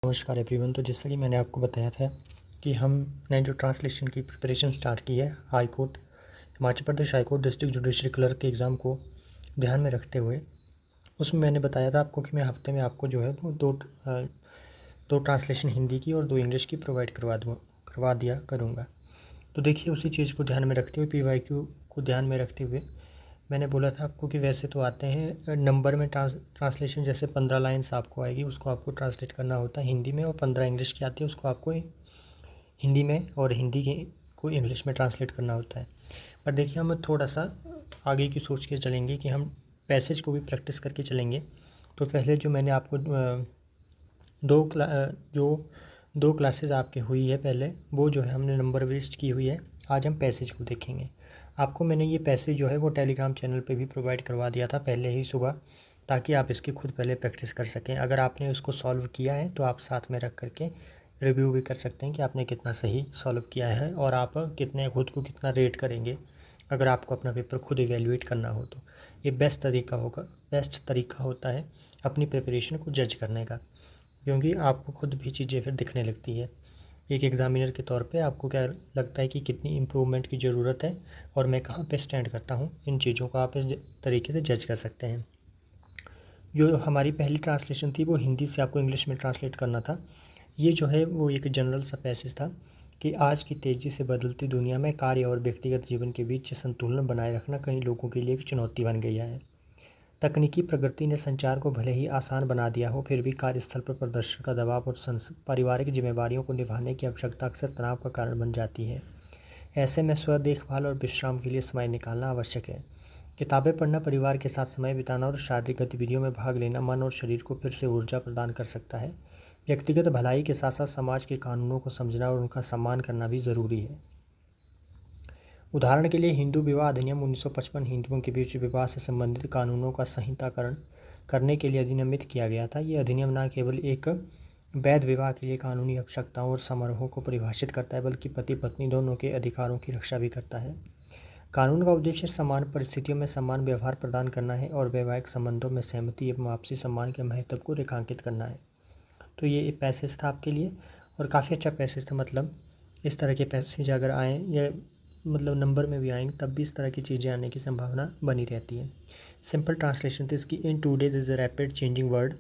नमस्कार एवरीवन। तो जैसा कि मैंने आपको बताया था कि हमने जो ट्रांसलेशन की प्रिपरेशन स्टार्ट की है high court Himachal Pradesh high court district judiciary clerk के एग्ज़ाम को ध्यान में रखते हुए, उसमें मैंने बताया था आपको कि मैं हफ्ते में आपको जो है वो दो ट्रांसलेशन हिंदी की और 2 इंग्लिश की प्रोवाइड करवा दिया करूँगा। तो देखिए, उसी चीज़ को ध्यान में रखते हुए PYQ को ध्यान में रखते हुए मैंने बोला था आपको कि वैसे तो आते हैं नंबर में ट्रांसलेशन, जैसे 15 लाइन्स आपको आएगी, उसको आपको ट्रांसलेट करना होता है हिंदी में, और 15 इंग्लिश की आती है, उसको आपको हिंदी में और हिंदी को इंग्लिश में ट्रांसलेट करना होता है। पर देखिए, हम थोड़ा सा आगे की सोच के चलेंगे कि हम पैसेज को भी प्रैक्टिस करके चलेंगे। तो पहले जो मैंने आपको दो क्लासेज आपकी हुई है पहले, वो जो है हमने नंबर बेस्ड की हुई है। आज हम पैसेज को देखेंगे। आपको मैंने ये पैसेज जो है वो टेलीग्राम चैनल पे भी प्रोवाइड करवा दिया था पहले ही सुबह, ताकि आप इसकी खुद पहले प्रैक्टिस कर सकें। अगर आपने उसको सॉल्व किया है तो आप साथ में रख करके रिव्यू भी कर सकते हैं कि आपने कितना सही सॉल्व किया है, और आप कितने खुद को कितना रेट करेंगे अगर आपको अपना पेपर खुद इवेलुएट करना हो। तो ये बेस्ट तरीका होता है अपनी प्रिपरेशन को जज करने का, क्योंकि आपको खुद भी चीज़ें फिर दिखने लगती है। एक एग्ज़ामिनर के तौर पे आपको क्या लगता है कि कितनी इम्प्रूवमेंट की ज़रूरत है और मैं कहाँ पे स्टैंड करता हूँ, इन चीज़ों को आप इस तरीके से जज कर सकते हैं। जो हमारी पहली ट्रांसलेशन थी वो हिंदी से आपको इंग्लिश में ट्रांसलेट करना था। ये जो है वो एक जनरल सा पैसेज था कि आज की तेज़ी से बदलती दुनिया में कार्य और व्यक्तिगत जीवन के बीच संतुलन बनाए रखना कई लोगों के लिए एक चुनौती बन गया है। तकनीकी प्रगति ने संचार को भले ही आसान बना दिया हो, फिर भी कार्यस्थल पर प्रदर्शन का दबाव और पारिवारिक जिम्मेदारियों को निभाने की आवश्यकता अक्सर तनाव का कारण बन जाती है। ऐसे में स्व देखभाल और विश्राम के लिए समय निकालना आवश्यक है। किताबें पढ़ना, परिवार के साथ समय बिताना और शारीरिक गतिविधियों में भाग लेना मन और शरीर को फिर से ऊर्जा प्रदान कर सकता है। व्यक्तिगत भलाई के साथ साथ समाज के कानूनों को समझना और उनका सम्मान करना भी ज़रूरी है। उदाहरण के लिए हिंदू विवाह अधिनियम 1955 हिंदुओं के बीच विवाह से संबंधित कानूनों का संहिताकरण करने के लिए अधिनियमित किया गया था। ये अधिनियम न केवल एक वैध विवाह के लिए कानूनी आवश्यकताओं और समारोहों को परिभाषित करता है, बल्कि पति पत्नी दोनों के अधिकारों की रक्षा भी करता है। कानून का उद्देश्य समान परिस्थितियों में समान व्यवहार प्रदान करना है और वैवाहिक संबंधों में सहमति एवं आपसी सम्मान के महत्व को रेखांकित करना है। तो ये एक पैसेज था आपके लिए, और काफ़ी अच्छा पैसेज था। मतलब इस तरह के पैसेज अगर आएँ, या मतलब नंबर में भी आएंगे, तब भी इस तरह की चीज़ें आने की संभावना बनी रहती है। सिंपल ट्रांसलेशन थी इसकी: in today's is a rapid changing world,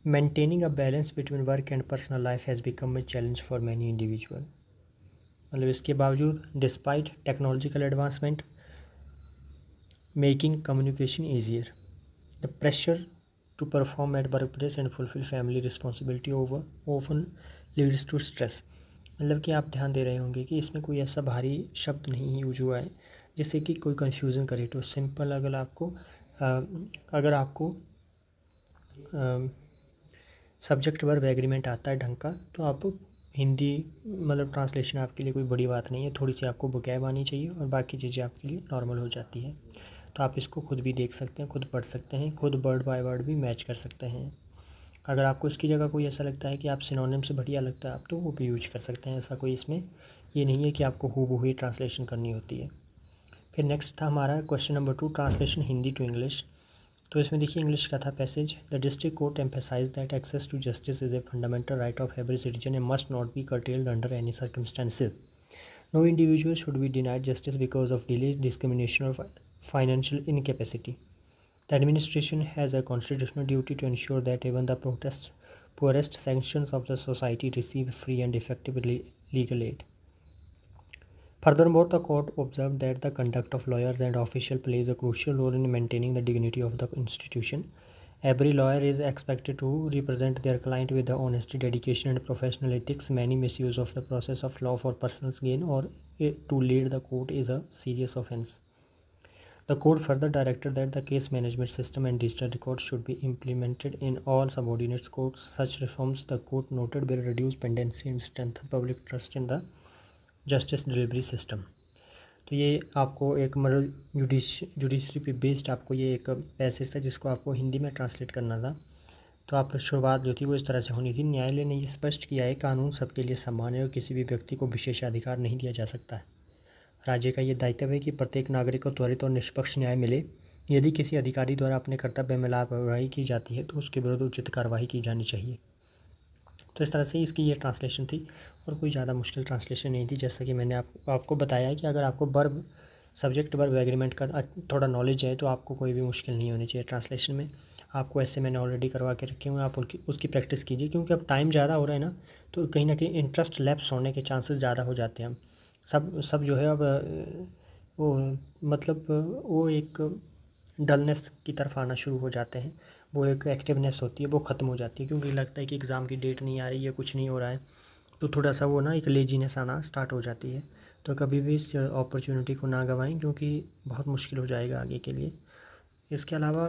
maintaining a balance between work and personal life has become a challenge for many individual. मतलब इसके बावजूद, despite technological advancement making communication easier, the pressure to perform at work place and fulfil family responsibility ओवन leads to stress. मतलब कि आप ध्यान दे रहे होंगे कि इसमें कोई ऐसा भारी शब्द नहीं यूज हुआ है जिससे कि कोई कंफ्यूजन करे। तो सिंपल, अगर आपको सब्जेक्ट वर्ब एग्रीमेंट आता है ढंग का, तो आप हिंदी मतलब ट्रांसलेशन आपके लिए कोई बड़ी बात नहीं है। थोड़ी सी आपको वोकैब आनी चाहिए और बाकी चीज़ें आपके लिए नॉर्मल हो जाती है। तो आप इसको खुद भी देख सकते हैं, खुद पढ़ सकते हैं, खुद वर्ड बाय वर्ड भी मैच कर सकते हैं। अगर आपको इसकी जगह कोई ऐसा लगता है कि आप सिनोनिम से बढ़िया लगता है आप, तो वो भी यूज कर सकते हैं। ऐसा कोई इसमें ये नहीं है कि आपको हूबहू ही ट्रांसलेशन करनी होती है। फिर नेक्स्ट था हमारा question number 2, translation Hindi to English. तो इसमें देखिए इंग्लिश का था passage: the district court emphasise that access to justice is a fundamental right of every citizen and must not be curtailed under any circumstances. No individual should be denied justice because of delay, discrimination, or financial incapacity. The administration has a constitutional duty to ensure that even the poorest sections of the society receive free and effective legal aid. Furthermore, the court observed that the conduct of lawyers and officials plays a crucial role in maintaining the dignity of the institution. Every lawyer is expected to represent their client with the honesty, dedication, and professional ethics. Many misuse of the process of law for personal gain or to lead the court is a serious offense. The court further directed that the case management system and digital records should be implemented in all subordinate courts. Such reforms, the court noted, will reduce pendency and strengthen public trust in the justice delivery system. तो ये आपको एक मतलब judiciary पे based आपको ये एक passage था जिसको आपको हिंदी में ट्रांसलेट करना था। तो आप शुरुआत जो थी वो इस तरह से होनी थी: न्यायालय ने ये स्पष्ट किया है, कानून सबके लिए समान है और किसी भी व्यक्ति को विशेषाधिकार नहीं दिया जा सकता है। राज्य का ये दायित्व है कि प्रत्येक नागरिक को त्वरित और निष्पक्ष न्याय मिले। यदि किसी अधिकारी द्वारा अपने कर्तव्य में लापरवाही की जाती है तो उसके विरुद्ध उचित कार्रवाई की जानी चाहिए। तो इस तरह से इसकी ये ट्रांसलेशन थी और कोई ज़्यादा मुश्किल ट्रांसलेशन नहीं थी। जैसा कि मैंने आपको बताया कि अगर आपको वर्ब सब्जेक्ट वर्ब एग्रीमेंट का थोड़ा नॉलेज है तो आपको कोई भी मुश्किल नहीं होनी चाहिए ट्रांसलेशन में। आपको ऐसे मैंने ऑलरेडी करवा के रखे हुए हैं, आप उसकी प्रैक्टिस कीजिए, क्योंकि अब टाइम ज़्यादा हो रहा है ना, तो कहीं ना कहीं इंटरेस्ट लैप्स होने के चांसेस ज़्यादा हो जाते हैं। सब जो है अब वो मतलब वो एक डलनेस की तरफ आना शुरू हो जाते हैं। वो एक एक्टिवनेस होती है वो ख़त्म हो जाती है, क्योंकि लगता है कि एग्ज़ाम की डेट नहीं आ रही है, कुछ नहीं हो रहा है, तो थोड़ा सा वो ना एक लेजीनेस आना स्टार्ट हो जाती है। तो कभी भी इस अपॉर्चुनिटी को ना गंवाएं, क्योंकि बहुत मुश्किल हो जाएगा आगे के लिए। इसके अलावा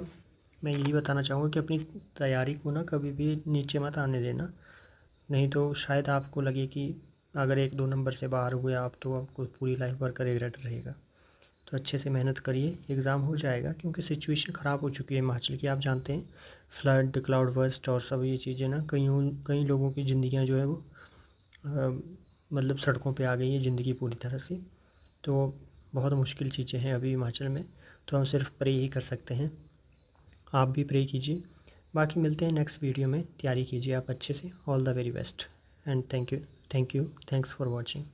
मैं यही बताना चाहूँगा कि अपनी तैयारी को ना कभी भी नीचे मत आने देना, नहीं तो शायद आपको लगे कि अगर 1-2 नंबर से बाहर हुए आप तो आपको पूरी लाइफ भर का रिग्रेट रहेगा। तो अच्छे से मेहनत करिए, एग्ज़ाम हो जाएगा, क्योंकि सिचुएशन ख़राब हो चुकी है हिमाचल की, आप जानते हैं। फ्लड, क्लाउड बर्स्ट और सब ये चीज़ें ना कई लोगों की ज़िंदगियाँ जो है वो मतलब सड़कों पे आ गई है ज़िंदगी पूरी तरह से। तो बहुत मुश्किल चीज़ें हैं अभी हिमाचल में, तो हम सिर्फ प्रे ही कर सकते हैं। आप भी प्रे कीजिए। बाकी मिलते हैं नेक्स्ट वीडियो में, तैयारी कीजिए आप अच्छे से। All the very best and thank you, thanks for watching.